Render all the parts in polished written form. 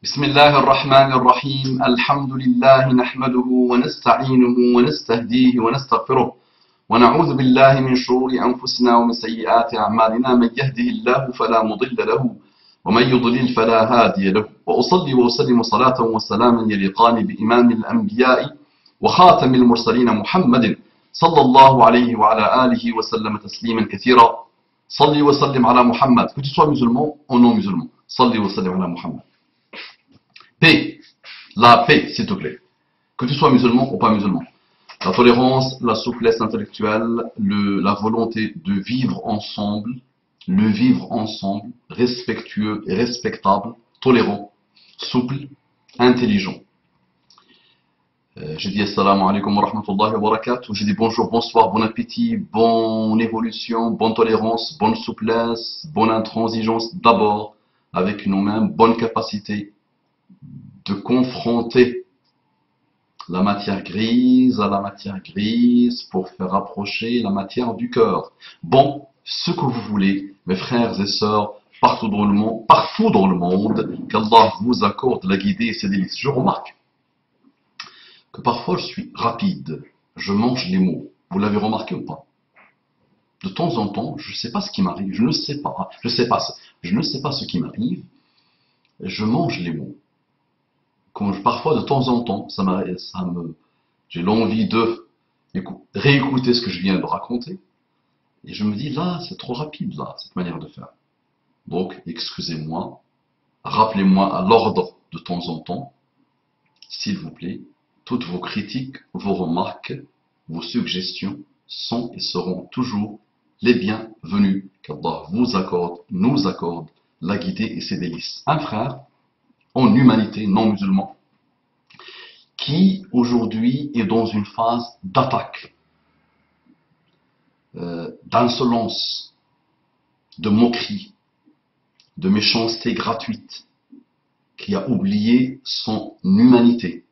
بسم الله الرحمن الرحيم الحمد لله نحمده ونستعينه ونستهديه ونستغفره ونعوذ بالله من شرور أنفسنا ومن سيئات أعمالنا من يهده الله فلا مضل له ومن يضلل فلا هادي له وأصلي وأسلم صلاة وسلاما يليقان بإمام الأنبياء وخاتم المرسلين محمد صلى الله عليه وعلى آله وسلم تسليما كثيرا صلي وسلم على محمد que tu sois musulman ou non musulman صلي وسلم على محمد paix, la paix s'il te plaît, que tu sois musulman ou pas musulman, la tolérance, la souplesse intellectuelle, la volonté de vivre ensemble, le vivre ensemble, respectueux et respectable, tolérant, souple, intelligent. J'ai dit assalamu alaikum wa rahmatullahi wa barakatuh, j'ai dit bonjour, bonsoir, bon appétit, bonne évolution, bonne tolérance, bonne souplesse, bonne intransigeance d'abord avec nous-mêmes, bonne capacité de confronter la matière grise à la matière grise pour faire approcher la matière du cœur. Bon, ce que vous voulez, mes frères et sœurs, partout dans le monde, qu'Allah vous accorde la guidée et ses délices. Je remarque que parfois je suis rapide, je mange les mots. Vous l'avez remarqué ou pas? De temps en temps, je ne sais pas ce qui m'arrive, je ne sais pas ce qui m'arrive, je mange les mots. Parfois, de temps en temps, j'ai l'envie de réécouter ce que je viens de raconter, et je me dis, là, c'est trop rapide, là, cette manière de faire. Donc, excusez-moi, rappelez-moi à l'ordre de temps en temps, s'il vous plaît, toutes vos critiques, vos remarques, vos suggestions sont et seront toujours les bienvenus, qu'Allah vous accorde, nous accorde la guidée et ses délices. Un frère, en humanité non musulman, qui aujourd'hui est dans une phase d'attaque, d'insolence, de moquerie, de méchanceté gratuite, qui a oublié son humanité,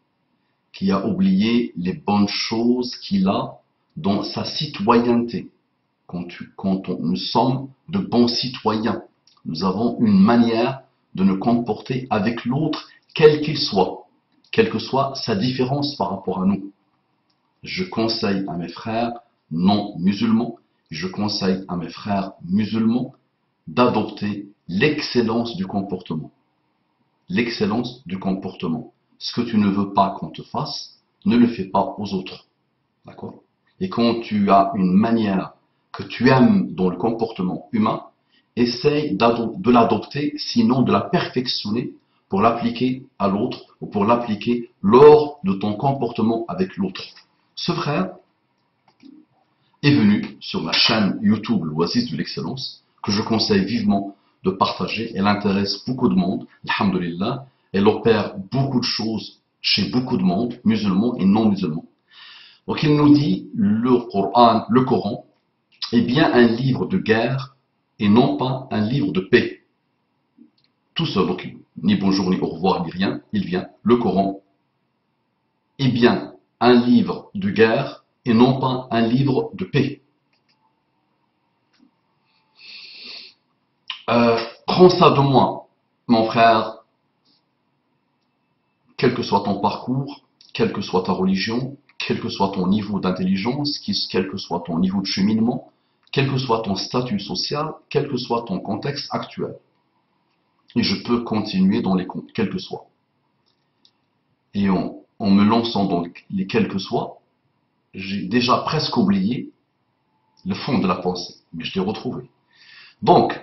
qui a oublié les bonnes choses qu'il a dans sa citoyenneté. Nous sommes de bons citoyens, nous avons une manière de nous comporter avec l'autre, quel qu'il soit, quelle que soit sa différence par rapport à nous. Je conseille à mes frères non musulmans, je conseille à mes frères musulmans d'adopter l'excellence du comportement. L'excellence du comportement. Ce que tu ne veux pas qu'on te fasse, ne le fais pas aux autres. D'accord? Et quand tu as une manière que tu aimes dans le comportement humain, essaye de l'adopter, sinon de la perfectionner pour l'appliquer à l'autre ou pour l'appliquer lors de ton comportement avec l'autre. Ce frère est venu sur la chaîne YouTube l'Oasis de l'excellence, que je conseille vivement de partager. Elle intéresse beaucoup de monde, alhamdulillah. Elle opère beaucoup de choses chez beaucoup de monde, musulmans et non musulmans. Donc il nous dit, le Coran est bien un livre de guerre et non pas un livre de paix. Tout seul, donc, ni bonjour, ni au revoir, ni rien, il vient. Le Coran est bien un livre de guerre et non pas un livre de paix. Prends ça de moi, mon frère, quel que soit ton parcours, quelle que soit ta religion, quel que soit ton niveau d'intelligence, quel que soit ton niveau de cheminement, quel que soit ton statut social, quel que soit ton contexte actuel. Et je peux continuer dans quel que soit. Et en me lançant dans les quel que soit, j'ai déjà presque oublié le fond de la pensée, mais je l'ai retrouvé. Donc,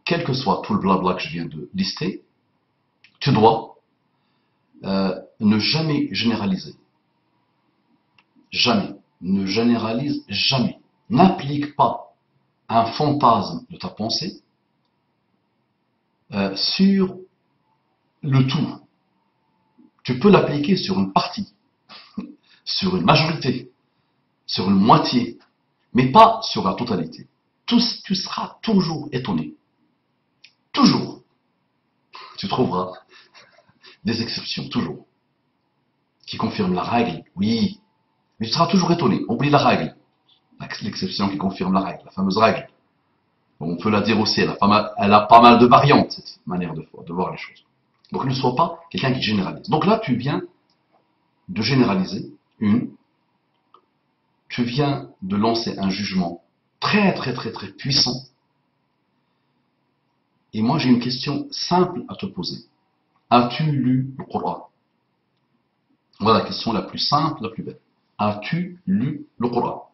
quel que soit tout le blabla que je viens de lister, tu dois ne jamais généraliser. Jamais. Ne généralise jamais. N'applique pas un fantasme de ta pensée sur le tout. Tu peux l'appliquer sur une partie, sur une majorité, sur une moitié, mais pas sur la totalité. Tu seras toujours étonné. Toujours. Tu trouveras des exceptions, toujours, qui confirment la règle, oui, mais tu seras toujours étonné. Oublie la règle. L'exception qui confirme la règle, la fameuse règle. On peut la dire aussi, elle a pas mal de variantes, cette manière de voir les choses. Donc ne sois pas quelqu'un qui généralise. Donc là, tu viens de généraliser tu viens de lancer un jugement très puissant. Et moi, j'ai une question simple à te poser. As-tu lu le Coran? Voilà la question la plus simple, la plus belle. As-tu lu le Coran?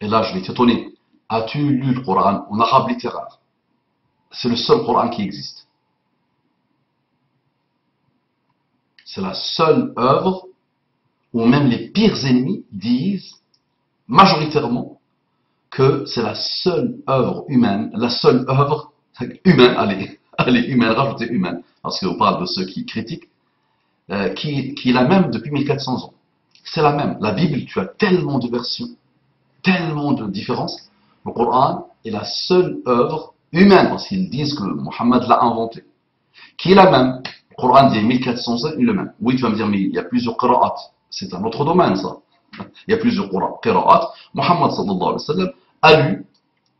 Et là, je vais t'étonner. As-tu lu le Coran en arabe littéraire? C'est le seul Coran qui existe. C'est la seule œuvre où même les pires ennemis disent majoritairement que c'est la seule œuvre humaine, la seule œuvre humaine, allez, humaine, rajoutez humaine, parce qu'on parle de ceux qui critiquent, qui est la même depuis 1400 ans. C'est la même. La Bible, tu as tellement de versions, tellement de différences. Le Coran est la seule œuvre humaine, parce qu'ils disent que Mohammed l'a inventé, qui est la même. Le Coran des 1400 ans est le même. Oui, tu vas me dire, mais il y a plusieurs qira'at. C'est un autre domaine, ça. Il y a plusieurs qira'at. Mohammed sallallahu alayhi wa sallam a lu,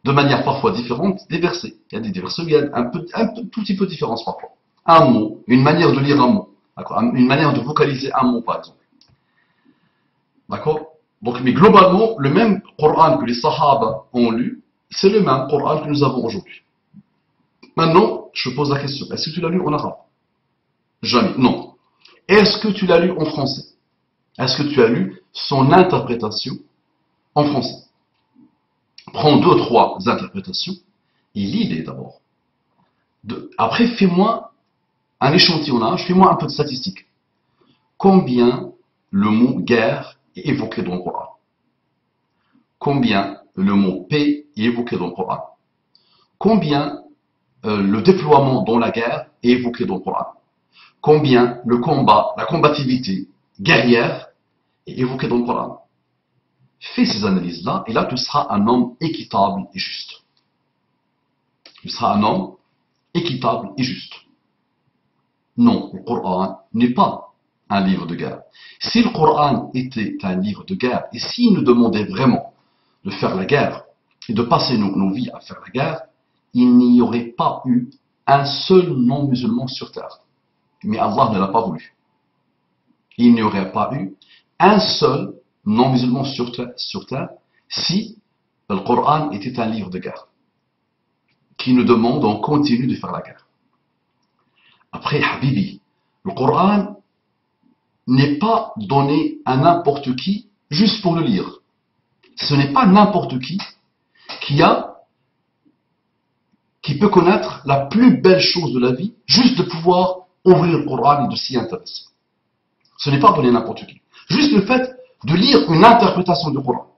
de manière parfois différente, des versets. Il y a des versets où il y a un tout petit peu de différence parfois. Un mot, une manière de lire un mot, une manière de vocaliser un mot, par exemple. D'accord? Donc, mais globalement, le même Coran que les Sahaba ont lu, c'est le même Coran que nous avons aujourd'hui. Maintenant, je pose la question, est-ce que tu l'as lu en arabe? Jamais, non. Est-ce que tu l'as lu en français? Est-ce que tu as lu son interprétation en français? Prends 2, 3 interprétations et lis-les d'abord. Après, fais-moi un échantillonnage, fais-moi un peu de statistiques. Combien le mot guerre est évoqué dans le Coran? Combien le mot paix est évoqué dans le Coran? Combien le déploiement dans la guerre est évoqué dans le Coran? Combien le combat, la combativité guerrière est évoquée dans le Coran? Fais ces analyses-là, et là tu seras un homme équitable et juste. Tu seras un homme équitable et juste. Non, le Coran n'est pas un livre de guerre. Si le Coran était un livre de guerre, et s'il nous demandait vraiment de faire la guerre, et de passer nos vies à faire la guerre, il n'y aurait pas eu un seul non-musulman sur terre. Mais Allah ne l'a pas voulu. Il n'y aurait pas eu un seul non-musulman sur terre si le Coran était un livre de guerre qui nous demande en continu de faire la guerre. Après, Habibi, le Coran n'est pas donné à n'importe qui juste pour le lire. Ce n'est pas n'importe qui peut connaître la plus belle chose de la vie juste de pouvoir ouvrir le Coran et de s'y intéresser. Ce n'est pas donné à n'importe qui. Juste le fait de lire une interprétation du Coran.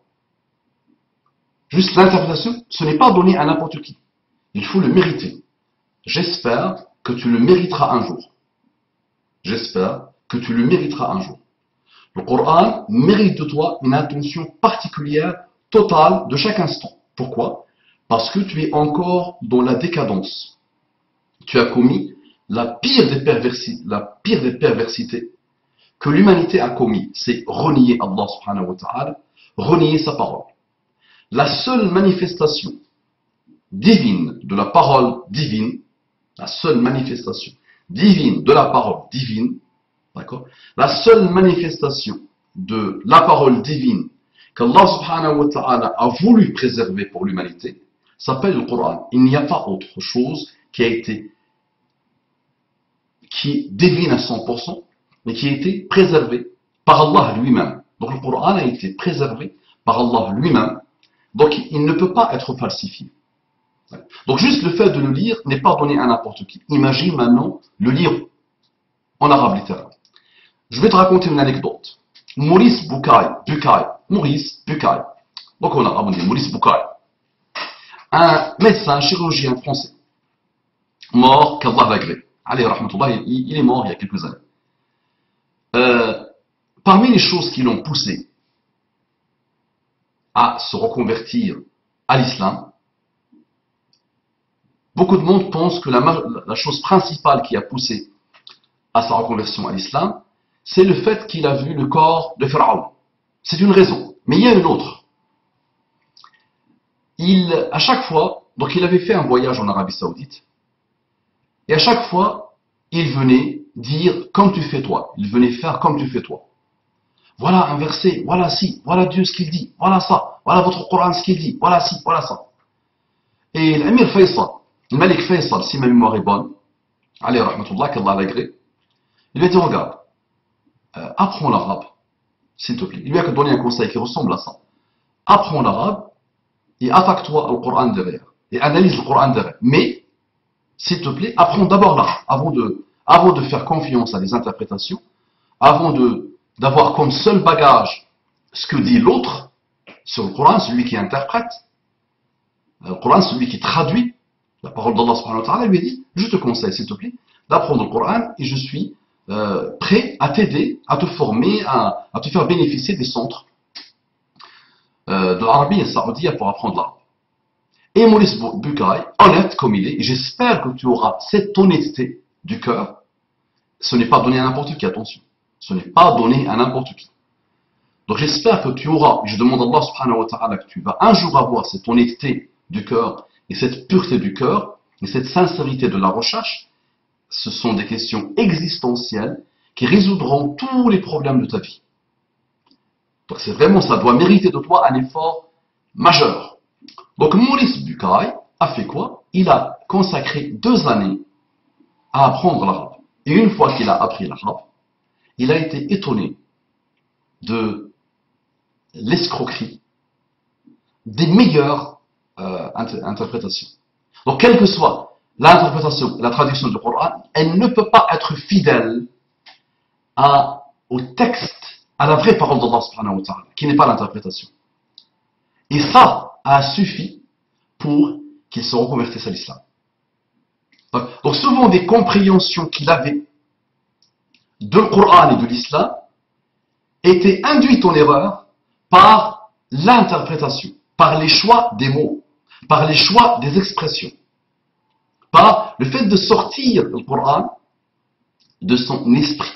Juste l'interprétation, ce n'est pas donné à n'importe qui. Il faut le mériter. J'espère que tu le mériteras un jour. J'espère que tu le mériteras un jour. Le Coran mérite de toi une attention particulière, totale, de chaque instant. Pourquoi? Parce que tu es encore dans la décadence. Tu as commis la pire des perversités que l'humanité a commis. C'est renier Allah subhanahu wa ta'ala, renier sa parole. La seule manifestation divine de la parole divine, la seule manifestation divine de la parole divine, d'accord? La seule manifestation de la parole divine qu'Allah subhanahu wa ta'ala a voulu préserver pour l'humanité s'appelle le Coran. Il n'y a pas autre chose qui est divine à 100%, mais qui a été préservé par Allah lui-même. Donc le Coran a été préservé par Allah lui-même, donc il ne peut pas être falsifié. Donc juste le fait de le lire n'est pas donné à n'importe qui. Imagine maintenant le lire en arabe littéral. Je vais te raconter une anecdote. Maurice Bucaille, donc en arabe on dit Maurice Bucaille, un médecin, chirurgien français, mort, qu'Allah l'agrée. Alayhi rahmatullah, il est mort il y a quelques années. Parmi les choses qui l'ont poussé à se reconvertir à l'islam, beaucoup de monde pense que la chose principale qui a poussé à sa reconversion à l'islam, c'est le fait qu'il a vu le corps de Pharaon. C'est une raison. Mais il y a une autre. À chaque fois, donc il avait fait un voyage en Arabie Saoudite, Et à chaque fois, il venait dire comme tu fais toi. Il venait faire comme tu fais toi. Voilà un verset, voilà ci, voilà Dieu ce qu'il dit, voilà ça, voilà votre Coran ce qu'il dit, voilà ci, voilà ça. Et l'Amir Faisal, le Malik Faisal, si ma mémoire est bonne, allez, rahmatullah, qu'Allah l'agrée, il lui a dit, regarde, apprends l'arabe, s'il te plaît. Il lui a donné un conseil qui ressemble à ça. Apprends l'arabe et attaque-toi au Coran derrière. Et analyse le Coran derrière. Mais, s'il te plaît, apprends d'abord l'arabe avant de faire confiance à des interprétations, avant d'avoir comme seul bagage ce que dit l'autre sur le Coran, celui qui interprète. Le Coran, celui qui traduit la parole d'Allah subhanahu wa ta'ala, lui dit, je te conseille, s'il te plaît, d'apprendre le Coran et je suis prêt à t'aider, à te former, à te faire bénéficier des centres de l'Arabie et Saoudia pour apprendre l'arabe. Et Maurice Bucaille, honnête comme il est, et j'espère que tu auras cette honnêteté du cœur. Ce n'est pas donné à n'importe qui, attention. Ce n'est pas donné à n'importe qui. Donc j'espère que tu auras, je demande à Allah subhanahu wa ta'ala que tu vas un jour avoir cette honnêteté du cœur et cette pureté du cœur et cette sincérité de la recherche. Ce sont des questions existentielles qui résoudront tous les problèmes de ta vie. Donc c'est vraiment, ça doit mériter de toi un effort majeur. Donc Maurice Bucaille a fait quoi? Il a consacré 2 années à apprendre l'arabe. Et une fois qu'il a appris l'arabe, il a été étonné de l'escroquerie des meilleures interprétations. Donc quelle que soit l'interprétation, la traduction du Coran, elle ne peut pas être fidèle au texte, à la vraie parole d'Allah subhanahu wa ta'ala, qui n'est pas l'interprétation. Et ça a suffi pour qu'il se reconvertisse à l'islam. Donc souvent des compréhensions qu'il avait de le Coran et de l'islam étaient induites en erreur par l'interprétation, par les choix des mots, par les choix des expressions, par le fait de sortir le Coran de son esprit,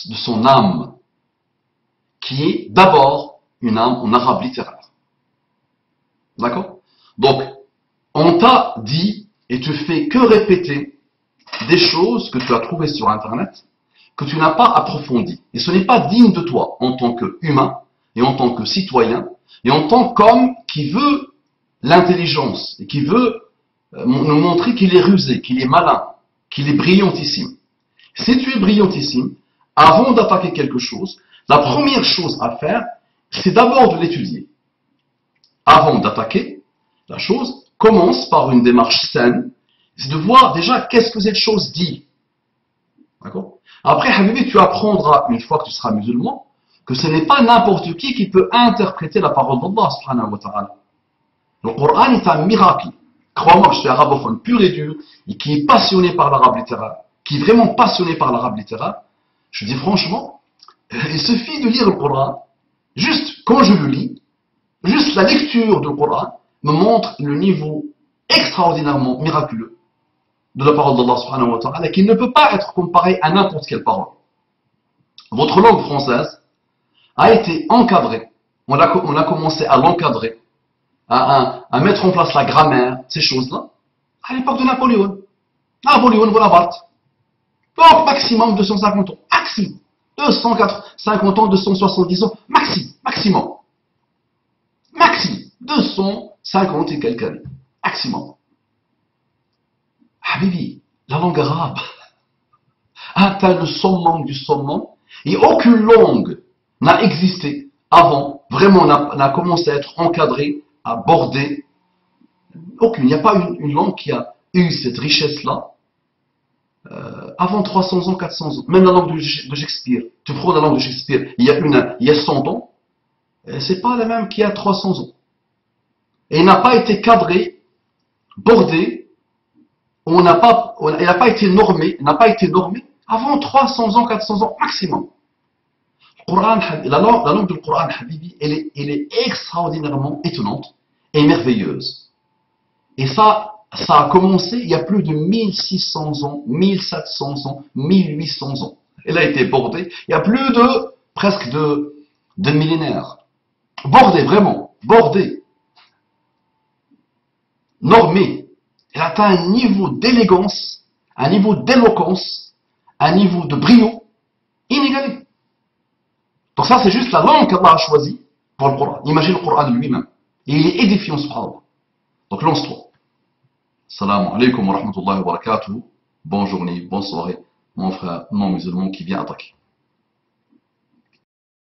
de son âme, qui est d'abord une âme en arabe littéraire. D'accord? Donc, on t'a dit, et tu fais que répéter des choses que tu as trouvées sur Internet, que tu n'as pas approfondies. Et ce n'est pas digne de toi, en tant qu'humain, et en tant que citoyen, et en tant qu'homme qui veut l'intelligence, et qui veut nous montrer qu'il est rusé, qu'il est malin, qu'il est brillantissime. Si tu es brillantissime, avant d'attaquer quelque chose, la première chose à faire, c'est d'abord de l'étudier. Avant d'attaquer la chose, commence par une démarche saine, c'est de voir déjà qu'est-ce que cette chose dit. D'accord? Après, Habibi, tu apprendras, une fois que tu seras musulman, que ce n'est pas n'importe qui peut interpréter la parole d'Allah subhanahu wa ta'ala. Le Coran est un miracle. Crois-moi que je suis arabophone pur et dur, et qui est passionné par l'arabe littéraire, qui est vraiment passionné par l'arabe littéraire. Je dis franchement, il suffit de lire le Coran, juste quand je le lis, juste la lecture du Coran me montre le niveau extraordinairement miraculeux de la parole d'Allah subhanahu wa ta'ala, qui ne peut pas être comparé à n'importe quelle parole. Votre langue française a été encadrée, on a commencé à l'encadrer, à mettre en place la grammaire, ces choses-là, à l'époque de Napoléon. Napoléon Bonaparte. Donc, maximum 250 ans. Maximum. 250 ans, 270 ans. Maximum. 250 et quelques années. Maximum. Habibi, la langue arabe atteint le summum du summum et aucune langue n'a existé avant, vraiment n'a commencé à être encadrée, à border. Aucune. Il n'y a pas une langue qui a eu cette richesse-là avant 300 ans, 400 ans. Même la langue de Shakespeare. Tu prends la langue de Shakespeare il y a 100 ans, c'est pas la même qu'il y a 300 ans. Et il n'a pas été cadré, bordé, elle n'a pas été normée, avant 300 ans, 400 ans maximum. La langue du Coran, Habibi, elle est extraordinairement étonnante et merveilleuse. Et ça a commencé il y a plus de 1600 ans, 1700 ans, 1800 ans. Elle a été bordée il y a plus de, presque de millénaires. Bordée, vraiment, bordée. Normée. elle atteint un niveau d'élégance, un niveau d'éloquence, un niveau de brio inégalé. Donc ça, c'est juste la langue qu'Allah a choisie pour le Coran. Imagine le Coran lui-même. Et il est édifiant, subhanallah. Donc lance-toi. Salam alaikum wa rahmatullahi wa barakatuh. Bonne journée, bonne soirée, mon frère non musulman qui vient attaquer.